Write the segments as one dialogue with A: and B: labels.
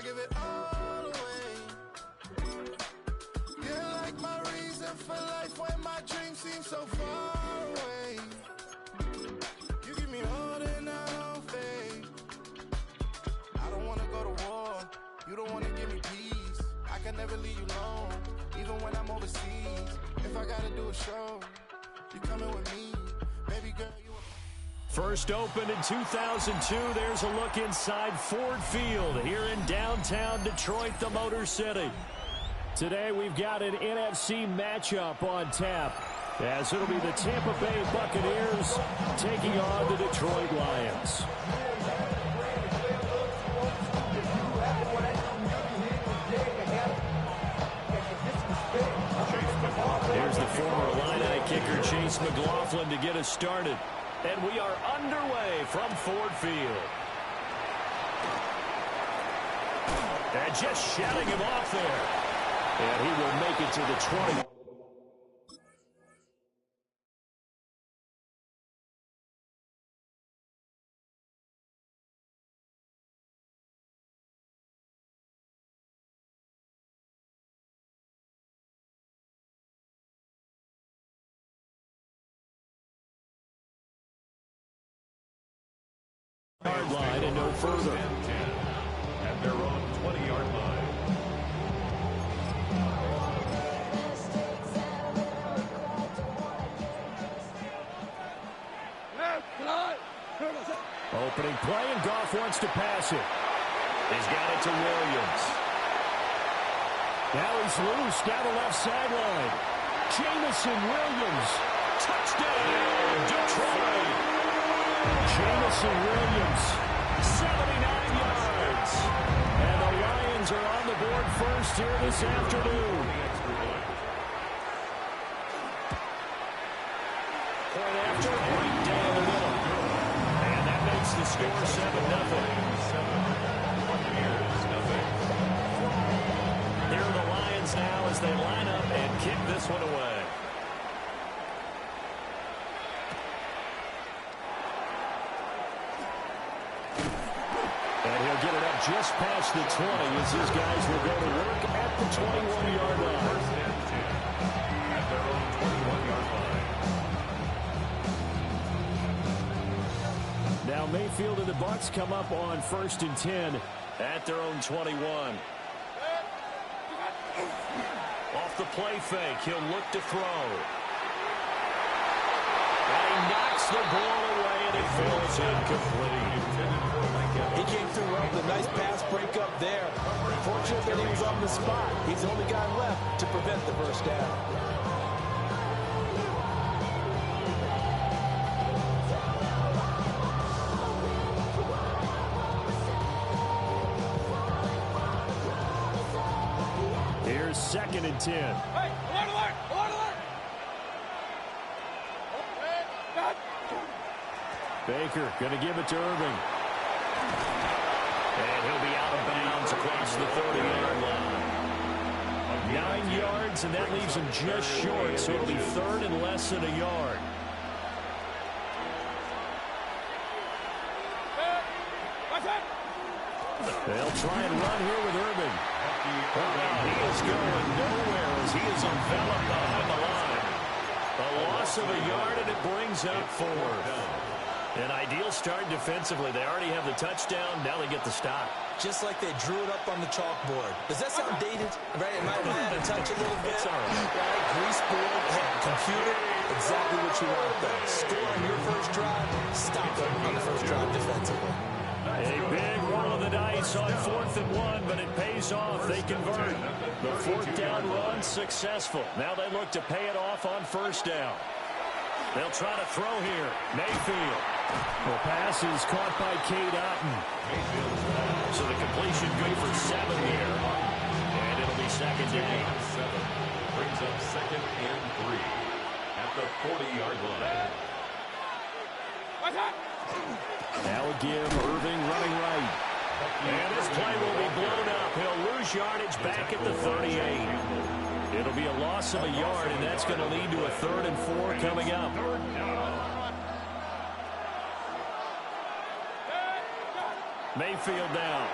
A: I give it all away. You're like my reason for life when my dreams seem so far away. You give me all that I don't fade. I don't wanna go to war. You don't wanna give me peace. I can never leave you alone, even when I'm overseas. If I gotta do a show, you coming with me, baby girl.
B: First opened in 2002, there's a look inside Ford Field here in downtown Detroit, the Motor City. Today we've got an NFC matchup on tap, as it'll be the Tampa Bay Buccaneers taking on the Detroit Lions. Here's the former Illini kicker Chase McLaughlin to get us started. And we are underway from Ford Field. And just shouting him off there. And he will make it to the 20. Yard line and no further.
C: At their own 20-yard line.
B: Opening play, and Goff wants to pass it. He's got it to Williams. Now he's loose down the left sideline. Jamison Williams. Touchdown, Detroit. Jamison Williams, 79 yards. And the Lions are on the board first here this afternoon. Point after, right down the middle. And that makes the score 7-0. Here are the Lions now as they line up and kick this one away. Just past the 20 as his guys will go to work at the 21-yard line.
C: First and 10 at their own 21-yard line.
B: Now Mayfield and the Bucs come up on 1st and 10 at their own 21. Off the play fake, he'll look to throw. And he knocks the ball away and it falls incomplete.
D: He came through with a nice pass breakup there. Fortunate that he was on the spot. He's the only guy left to prevent the first down.
B: Here's 2nd and 10.
E: Hey, alert!
B: Baker going to give it to Irving. And he'll be out of bounds across the 30-yard line. 9 yards, and that leaves him just short, so it'll be 3rd and less than a yard. They'll try and run here with Irving. He is going nowhere as he is enveloped behind the line. A loss of a yard, and it brings up 4th. An ideal start defensively. They already have the touchdown. Now they get the stop.
D: Just like they drew it up on the chalkboard. Does that sound dated? Right? It might have had a touch a little bit.
B: It's all right.
D: Right? Grease board, computer. Exactly what you want though. Score on your first drive. Stop them on the first drive defensively.
B: A big roll of the dice on 4th and 1, but it pays off. They convert. The 4th down run successful. Now they look to pay it off on 1st down. They'll try to throw here. Mayfield. The pass is caught by Cade Otton. So the completion good for 7 here. And it'll be 2nd down.
C: 7 brings up 2nd and 3 at the 40-yard line.
B: Now again, Irving running right. And this play will be blown up. He'll lose yardage back at the 38. It'll be a loss of a yard, and that's going to lead to a 3rd and 4 coming up. Mayfield down.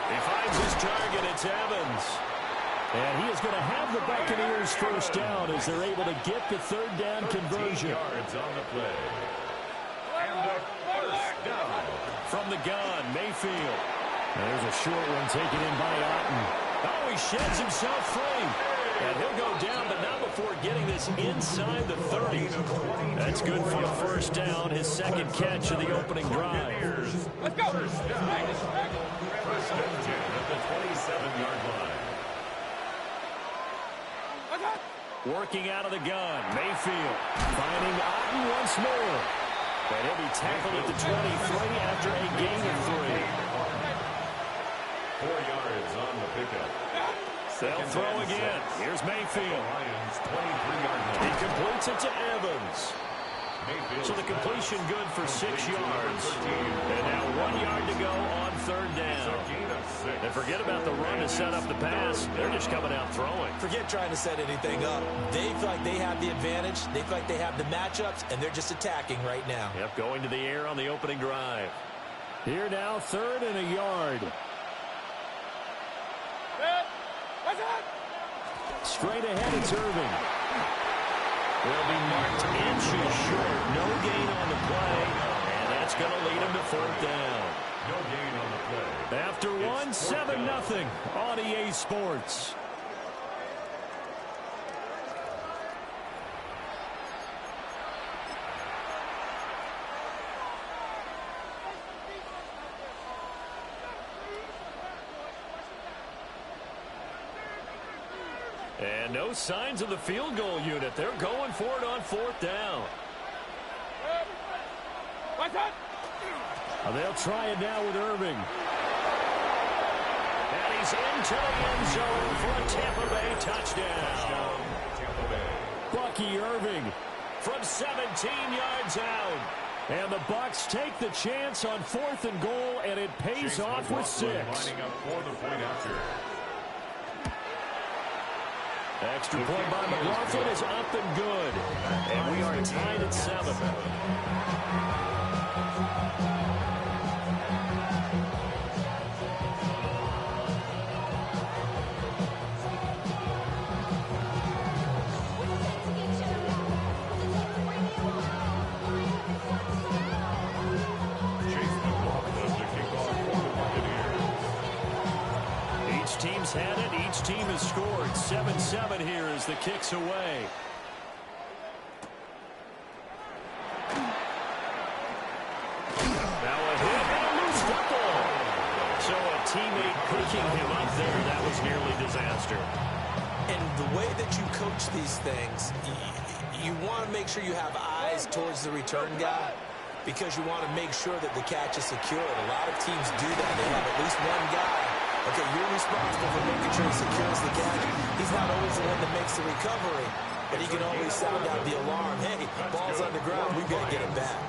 B: He finds his target. It's Evans. And he is going to have the Buccaneers first down as they're able to get the third down conversion.
C: Yards on the play. And a first down.
B: From the gun, Mayfield. There's a short one taken in by Otten. Oh, he sheds himself free. And he'll go down, but not before getting this inside the 30. That's good for a first down, his second catch of the opening drive.
C: Let's go. First down. First and 10 at the 27-yard line.
B: Working out of the gun, Mayfield finding Otten once more. And he'll be tackled at the 23 after a gain of 3.
C: 4 yards on the pickup.
B: They'll throw again. Here's Mayfield.
C: Lions 23-yard line.
B: He completes it to Evans. So the completion good for 6 yards. And now 1 yard to go on third down. And forget about the run to set up the pass. They're just coming out throwing.
D: Forget trying to set anything up. They feel like they have the advantage. They feel like they have the matchups, and they're just attacking right now.
B: Yep, going to the air on the opening drive. Here now, 3rd and a yard. Straight ahead, it's Irving. They'll be marked inches short. No gain on the play, and that's going to lead them to 4th down.
C: No gain on the play.
B: After one, 7-0 on EA Sports. And no signs of the field goal unit. They're going for it on 4th down. They'll try it now with Irving. And he's into the end zone for a Tampa Bay touchdown.
C: Tampa Bay.
B: Bucky Irving from 17 yards out. And the Bucs take the chance on 4th and goal, and it pays off with 6.
C: Lining up for the point after.
B: Extra point by McLaughlin is up and good. And we are tied at 7. Team's had it. Each team has scored. 7-7 here as the kick's away. Now a hit and a loose football. So a teammate picking him up there. That was nearly disaster.
D: And the way that you coach these things, you want to make sure you have eyes towards the return guy because you want to make sure that the catch is secured. A lot of teams do that. They have at least one guy. Okay, you're responsible for making sure he secures the catch. He's not always the one that makes the recovery, but he can always sound out the alarm. Hey, ball's on the ground. We've got to get it back.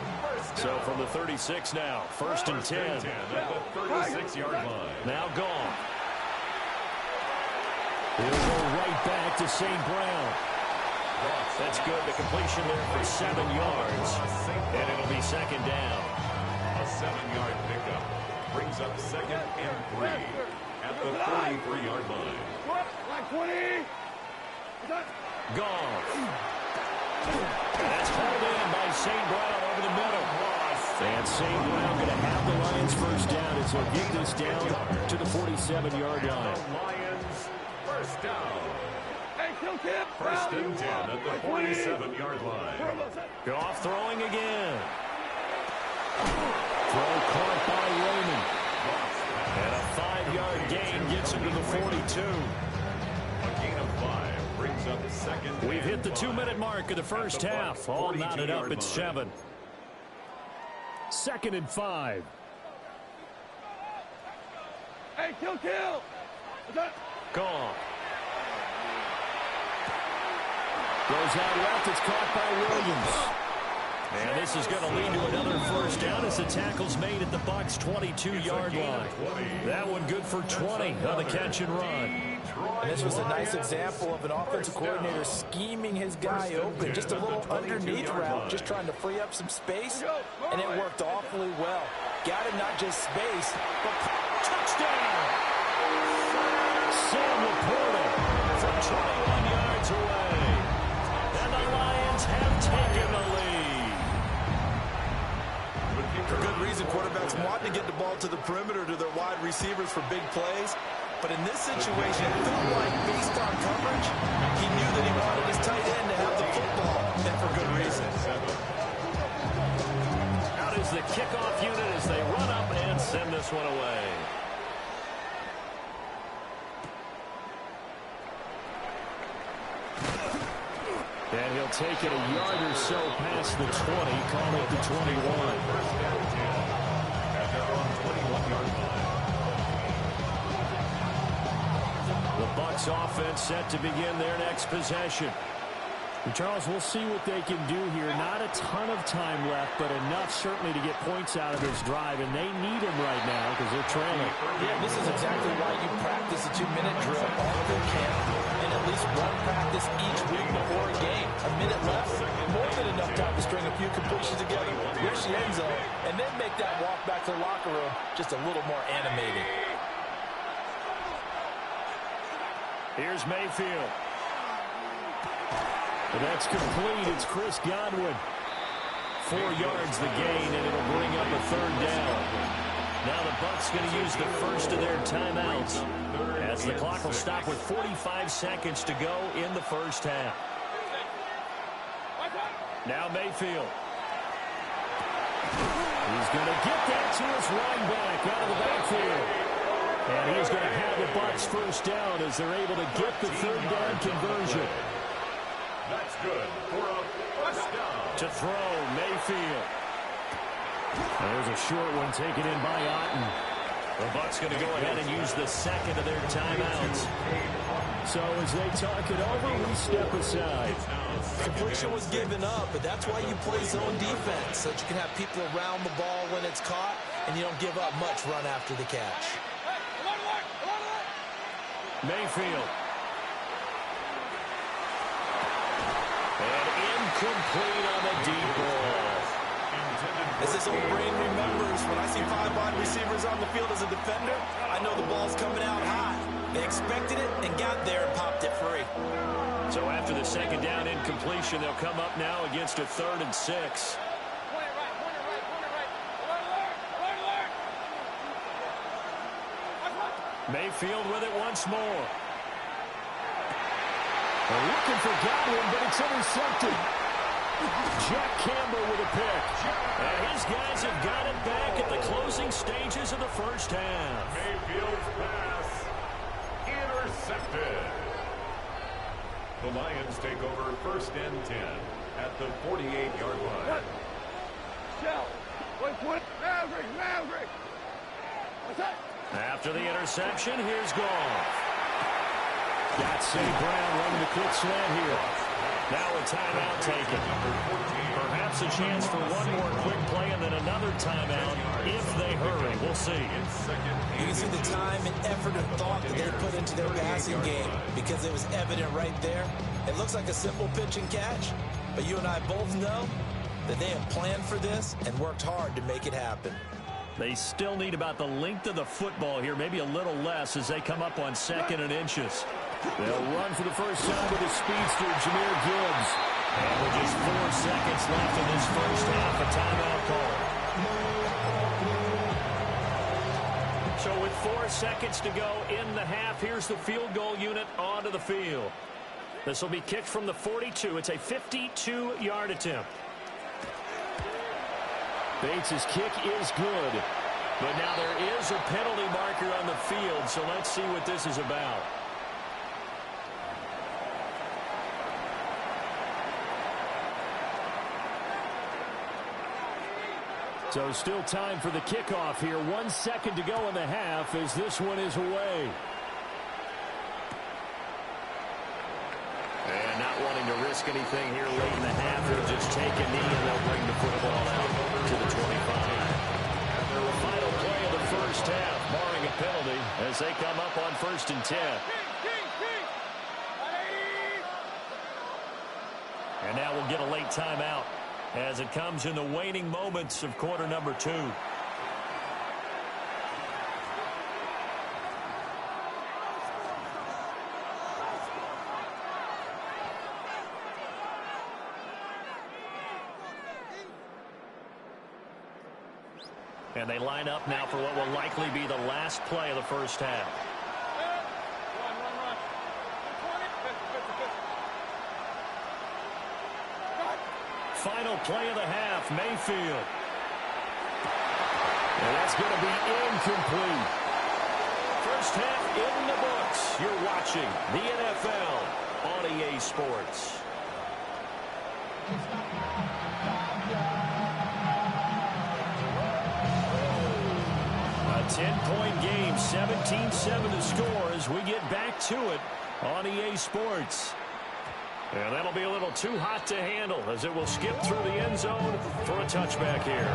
B: So from the 36 now, 1st and 10.
C: At the 36-yard line.
B: Now gone. He'll go right back to St. Brown. That's good. The completion there for 7 yards. And it'll be 2nd down.
C: A 7-yard pickup brings up 2nd and 3 at the 43-yard line.
B: Gone. That's hauled in by St. Brown over the middle. And St. Brown going to have the Lions first down as they'll get this down to the 47-yard line.
C: The Lions first down. First and 10 at the 47-yard line.
B: Goff throwing again. Throw caught by Raymond. And a 5-yard gain gets him to the 42.
C: A gain of 5 brings up 2nd.
B: We've hit the 2-minute mark of the first half. All knotted up at 7. 2nd and 5.
A: Hey, kill!
B: Gone. Goes out left. It's caught by Williams. And this is going to lead to another first down as the tackle's made at the Bucs' 22-yard line. That one good for 20 on the catch and run.
D: And this was a nice example of an offensive coordinator scheming his guy open. Just a little underneath route, just trying to free up some space, and it worked awfully well. Got him not just space, but touchdown!
B: Sam Laporta from 21 yards away. And the Lions have taken the lead.
E: For good reason, quarterbacks want to get the ball to the perimeter to their wide receivers for big plays. But in this situation, it felt like, based on coverage, he knew that he wanted his tight end to have the football, and for good reason.
B: Out is the kickoff unit as they run up and send this one away. And he'll take it a yard or so past the 20, call it the 21.
C: First down 10. And they're on 21-yard line.
B: The Bucs offense set to begin their next possession. And Charles, we'll see what they can do here. Not a ton of time left, but enough certainly to get points out of this drive, and they need them right now because they're trailing.
D: Yeah, this is exactly why you practice a 2-minute drill all through camp, and at least one practice each week before a game. A minute left, more than enough time to string a few completions together, reach the end zone, and then make that walk back to the locker room just a little more animated.
B: Here's Mayfield. And that's complete. It's Chris Godwin. 4 yards the gain, and it'll bring up a third down. Now the Bucs going to use the first of their timeouts as the clock will stop with 45 seconds to go in the first half. Now Mayfield. He's going to get that to his running back out of the backfield. And he's going to have the Bucs first down as they're able to get the third down conversion.
C: That's good for a first down.
B: To throw, Mayfield. There's a short one taken in by Otten. The Bucs going to go ahead and use the second of their timeouts. So as they talk it over, we step aside.
D: Completion was given up, but that's why you play zone defense, so that you can have people around the ball when it's caught, and you don't give up much run after the catch.
B: Mayfield. And incomplete on the deep ball.
D: As this old brain remembers, when I see 5 wide receivers on the field as a defender, I know the ball's coming out high. They expected it and got there and popped it free.
B: So after the second down incompletion, they'll come up now against a 3rd and 6. Mayfield with it once more. They're looking for Godwin, but it's intercepted. Jack Campbell with a pick. And his guys have got it back at the closing stages of the first half.
C: Mayfield's pass intercepted. The Lions take over 1st and 10 at the 48-yard line.
A: Maverick. What's up?
B: After the interception, here's Goff. Got St. Brown running the quick slant here. Now a timeout taken. Perhaps a chance for one more quick play and then another timeout if they hurry. We'll see.
D: You can see the time and effort and thought that they put into their passing game because it was evident right there. It looks like a simple pitch and catch, but you and I both know that they have planned for this and worked hard to make it happen.
B: They still need about the length of the football here, maybe a little less as they come up on 2nd and inches. They'll run for the first time with the speedster, Jahmyr Gibbs. And with just 4 seconds left in this first half, a timeout call. So with 4 seconds to go in the half, here's the field goal unit onto the field. This will be kicked from the 42. It's a 52-yard attempt. Bates' kick is good. But now there is a penalty marker on the field, so let's see what this is about. So still time for the kickoff here. 1 second to go in the half as this one is away. And not wanting to risk anything here late in the half. They'll just take a knee and they'll bring the football out to the 25. The final play of the first half, barring a penalty, as they come up on 1st and 10. And now we'll get a late timeout as it comes in the waning moments of quarter number 2. And they line up now for what will likely be the last play of the first half. Final play of the half, Mayfield. And that's going to be incomplete. First half in the books. You're watching the NFL on EA Sports. A 10-point game, 17-7 to score as we get back to it on EA Sports. And that'll be a little too hot to handle as it will skip through the end zone for a touchback here.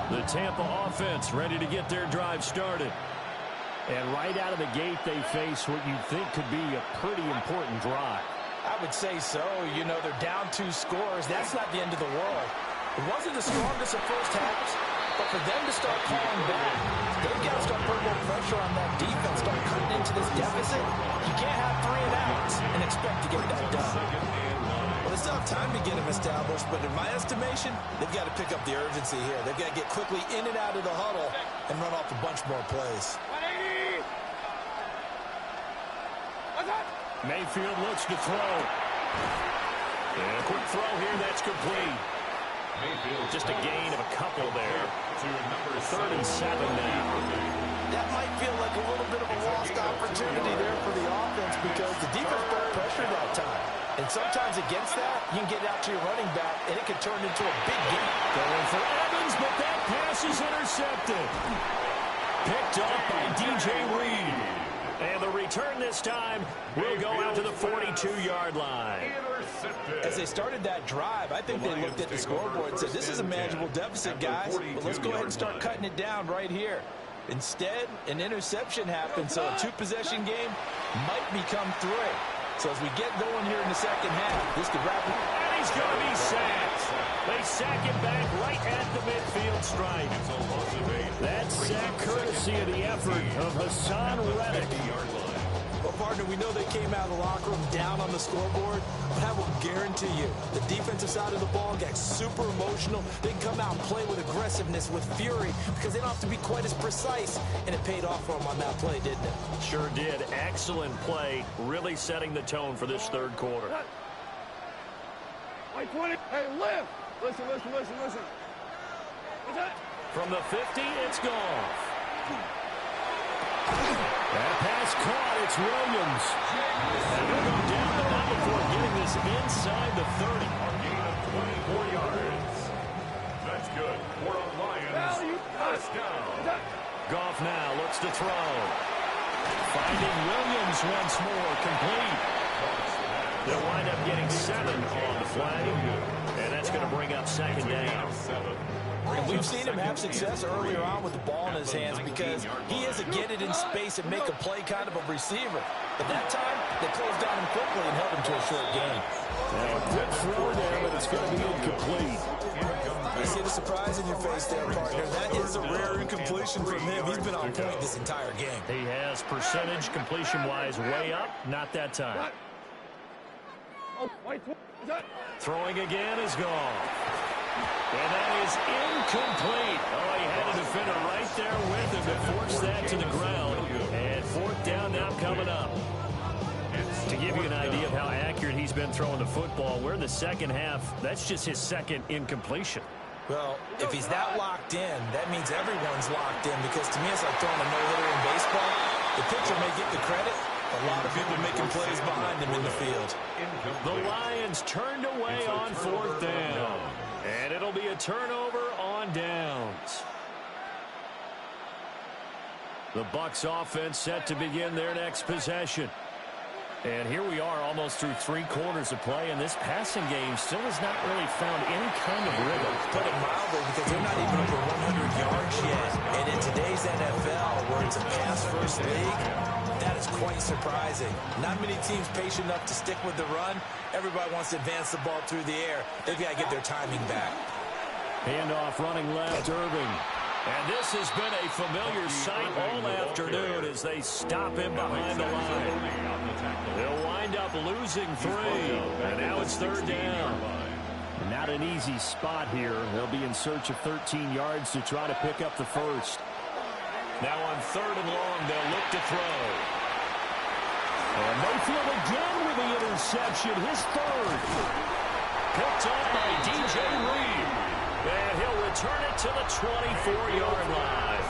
B: The Tampa offense ready to get their drive started. And right out of the gate, they face what you think could be a pretty important drive.
E: I would say so. You know, they're down 2 scores. That's not the end of the world. It wasn't the strongest of first halves, but for them to start calling back, they've got to start putting more pressure on that defense, start cutting into this deficit. You can't have 3 and outs and expect to get that done. Well, they still have time to get them established, but in my estimation, they've got to pick up the urgency here. They've got to get quickly in and out of the huddle and run off a bunch more plays.
B: Mayfield looks to throw. And a quick throw here, that's complete. Just a gain of a couple there. 3rd and 7 now.
E: That might feel like a little bit of a lost opportunity there for the offense because the defense put pressure that time. And sometimes against that, you can get out to your running back, and it can turn into a big game.
B: Going for Evans, but that pass is intercepted. Picked up by DJ Reed. And the return this time will go out to the 42-yard line.
E: As they started that drive, I think they looked at the scoreboard and said, this is a manageable deficit, guys, but let's go ahead and start cutting it down right here. Instead, an interception happened, so a 2-possession game might become 3. So as we get going here in the second half, this could wrap it.
B: And he's going to be sacked. They sack him back right at the midfield stripe. That sack courtesy of the effort of Hassan Reddick.
E: Well, partner, we know they came out of the locker room down on the scoreboard, but I will guarantee you the defensive side of the ball got super emotional. They can come out and play with aggressiveness, with fury, because they don't have to be quite as precise, and it paid off for them on that play, didn't it?
B: Sure did. Excellent play, really setting the tone for this third quarter.
F: Hey, lift! Listen. What's that?
B: From the 50, it's gone. That pass caught. It's Williams. And they'll go down the line before getting this inside the 30.
C: A gain of 24 yards. That's good for a Lions first down.
B: Goff now looks to throw. Finding Williams once more, complete. They'll wind up getting 7 on the play. And that's going to bring up second down.
E: And we've seen him have success earlier on with the ball in his hands because he is a get it in space and make a play kind of a receiver. But that time, they closed on him quickly and held him to a short gain.
B: Now a quick throw there, but it's going to be incomplete.
E: You see the surprise in your face there, partner. That is a rare incompletion from him. He's been on point this entire game.
B: He has percentage completion-wise way up. Not that time. Throwing again is gone. And that is incomplete. Oh, he had a defender right there with him to force that to the ground. And 4th down now coming up. To give you an idea of how accurate he's been throwing the football, we're in the second half. That's just his 2nd incompletion.
E: Well, if he's that locked in, that means everyone's locked in because to me it's like throwing a no-hitter in baseball. The pitcher may get the credit. A lot of people making plays behind him in the field.
B: The Lions turned away on 4th down. And it'll be a turnover on downs. The Bucs offense set to begin their next possession. And here we are almost through 3 quarters of play, and this passing game still has not really found any kind of rhythm.
D: Put it mildly, because they're not even over 100 yards yet. And in today's NFL, where it's a pass-first league, that is quite surprising. Not many teams patient enough to stick with the run. Everybody wants to advance the ball through the air. They've got to get their timing back.
B: Handoff running left, Irving. And this has been a familiar sight all afternoon as they stop him behind the line. They'll wind up losing 3, and now it's 3rd down. Not an easy spot here. They'll be in search of 13 yards to try to pick up the first. Now on 3rd and long, they'll look to throw. And Mayfield again with the interception, his 3rd. Picked up by DJ Reed. And he'll return it to the 24-yard line.